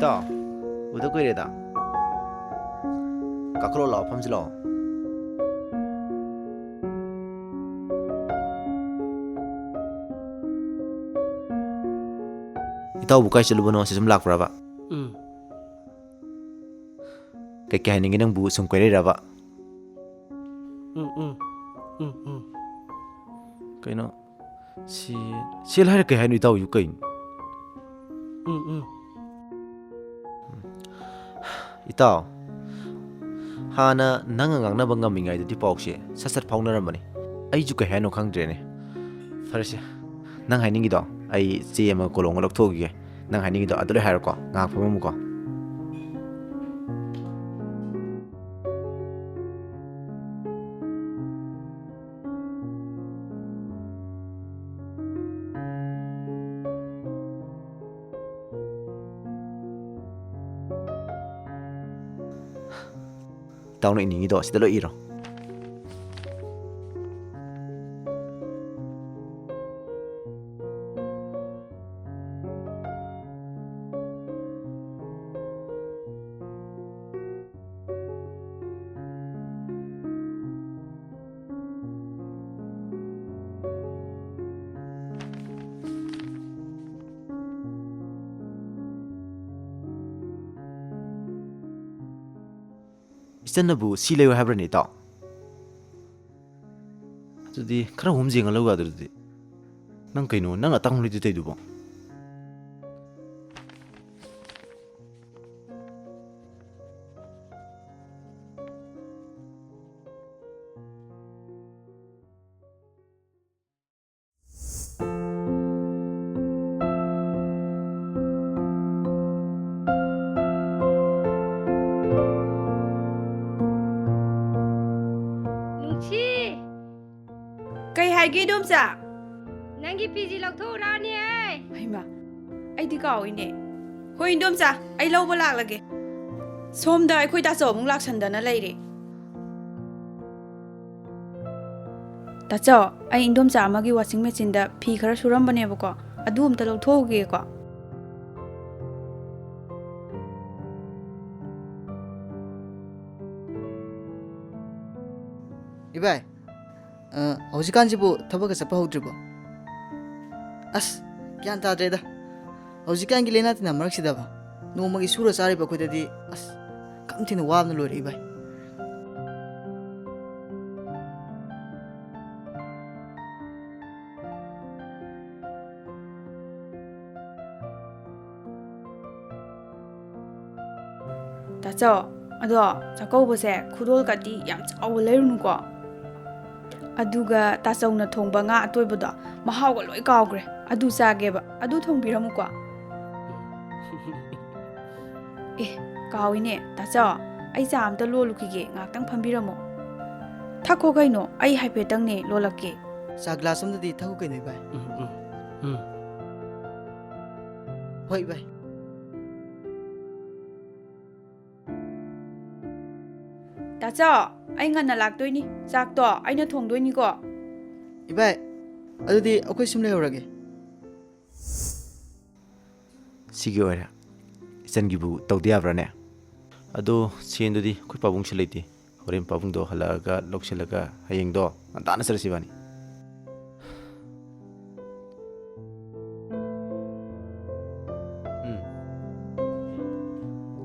다 우도 그래다 까끌어라 팜질러 이따 부까이 실루버노 시좀 락브라바 kaya hainin ng bu sung kwere raba kaya no si lahir kaya hainu itaw yukain itaw hana nangangang na bangam ingay di pauk siya sasat pauk na ramani ay ju kaya hainu kang drene farasya nang hainin ito ay siya magkulong alok togi nang hainin ito adole hayar ko ngak pamamu ko tao na iningi do sida lo iro isanabu silayo habrani ta jadi khara humjing alawa dudi nang kaino nang atang huli tai dubo Hiyangei domsa nangi PG lakthok rani ai haima ai di kaw ine hoi domsa ai lawba laklage somda ai khoi ta so mung laksandana leire ta cho ai domsa amagi washing machine da phi khara suram bane bako adu amta lawthoge ko ibai hꯧजिकानजिबो थबक Sapa होद्रिबो अस ग्यान ताद्रेदा हौजिकान की लेना तिना मरक सिदाबा नोमगी सुरा चारिबा खोददी अस कमथिन वाबन लोरे इबाई ताचो अदो चकौबसे खुदोल काटी याम चाव लेरुनुको aduga tasawna thongba nga atoibodo mahawga loi kawgre adu chageba adu thongbiramuko kawine tacha ai cha amta lolukige ngaktang phambiramo thakho gaino ai haipetang ne lolakke sa glass amdadi thakho kaino ibai hoi bai tacha ai ngana laktoini chakto aina thongdoini ko ibai adudi akoi sim leurage sigi ora isangibu tawdiabrane ado sendudi khoi pabung silaiti horem pabung do halaga loksilaga hayeng do antana sarasibani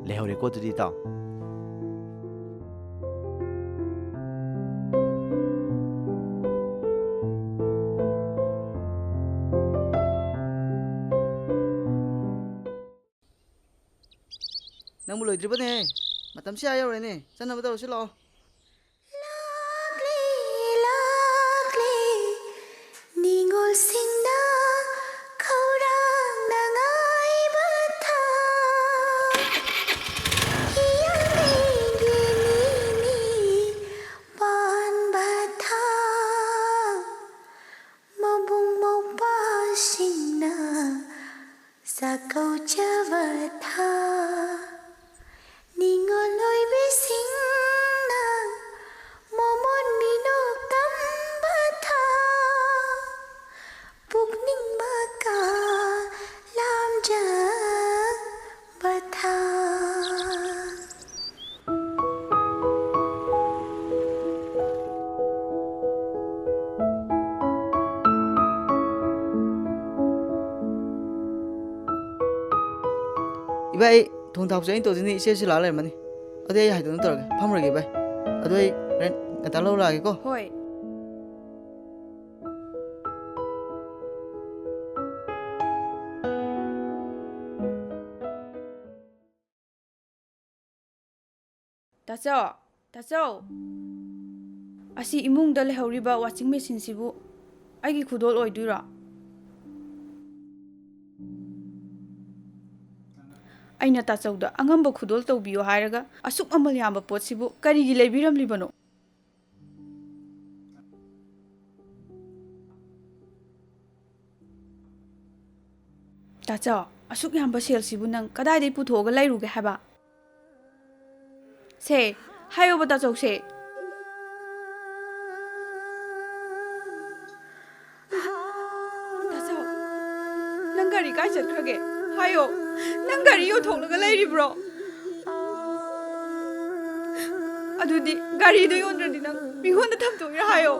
lehore ko tudi ta nang muloi dribane matam sia yaurene channa bada usilo ningol singna khaurang nangai batha hiyangei Ibai thong thau chain to dini ise se la lai mani ade ai haidon tor ge phamra ge bai ado ai ren ngata lo la ge ko Hoi. Tacho, tacho. Asi imungda lehoriba washing machine sibu aigi khudol oiduira. Aina tachauda angamba khudol tawbiyo hairaga asuk amal yamba pot sibu karigi leibiramlibano. Tacho, asuk yamba sel sibu nang kadai dei puthoga lairuge haba. Se, hayo ba tachau se. Tacho, nang gari kai chatkrage. Hayo, nang gari yo thonglaga lairibro. Adudi gari do yondradi nang mingonda thamtoira hayo.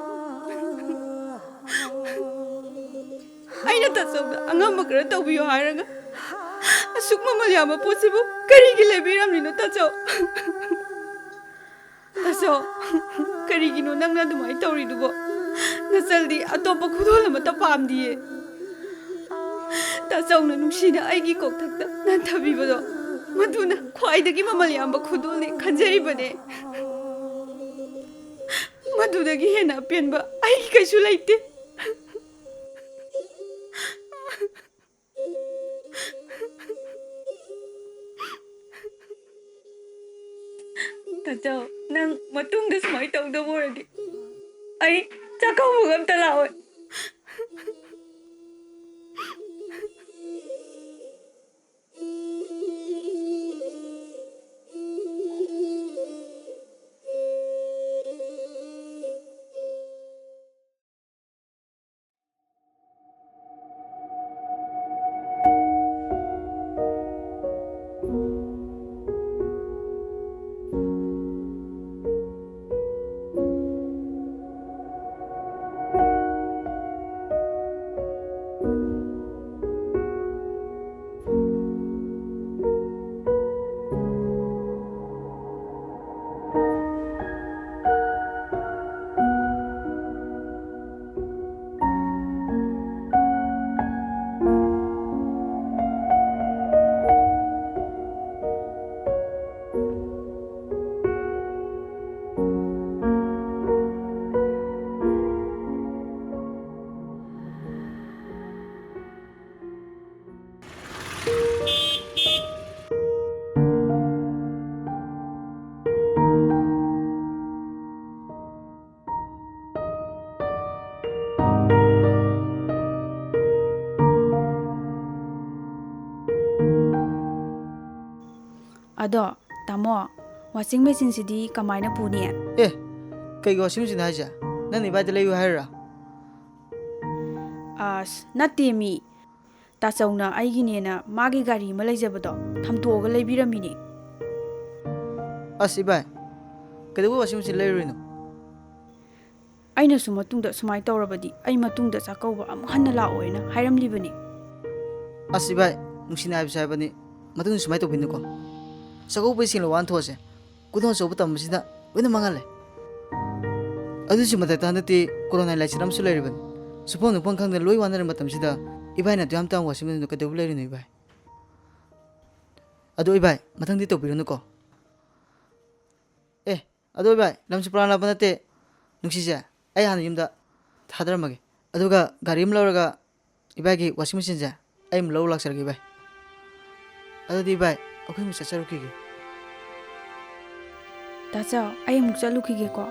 Aina tachauda angamba kara tawbiyo hairaga asuk mamal yama possible karigi leibiramlino tachau. Tacho, karigino nangna dumai tawridubo nasaldi atopa khudol amata pamdiye. Tachau na nungsina aigi kokthakta nanthabibado maduna khwaidagi mamal yamba khudolni khanjaribane. Madudagi hena penba aigi kaisu laite. Tachau, nang matungda sumai tawdabo radi ai chakauba amta laoy. Ado, tamo, washing machine sidi kamaina puni. kai go sim sin haja nan ni bai de leyu haira As, natte mi. Tachau na aigi nena magi gari ma leijabado thamtoga leibiramini. as ibai kedu wa sim sin leyu no Aina su matungda sumai tawrabadi ai matungda chakauba amuk hanna laoina hairamlibani. as ibai nungsina ai sai bani matun sumai to bin ko sago bai sin lo wan those kudon so butam sida wena mangale adu si mata ta nati corona lai chiram su leyu ban supon no pon khang de loi wanar matam sida ibai na tyam tam wasim no kedu leyu no ibai adu ibai matang di to biru no ko adu ibai lamsi prana banate nungsija ai han yimda thadramage aduga garim lawraga ibai gi washing machine ja ai m law laksar gi bai adu di bai akhoi mu chacharu ki gi Tachau, ai amuk chalukhige ko.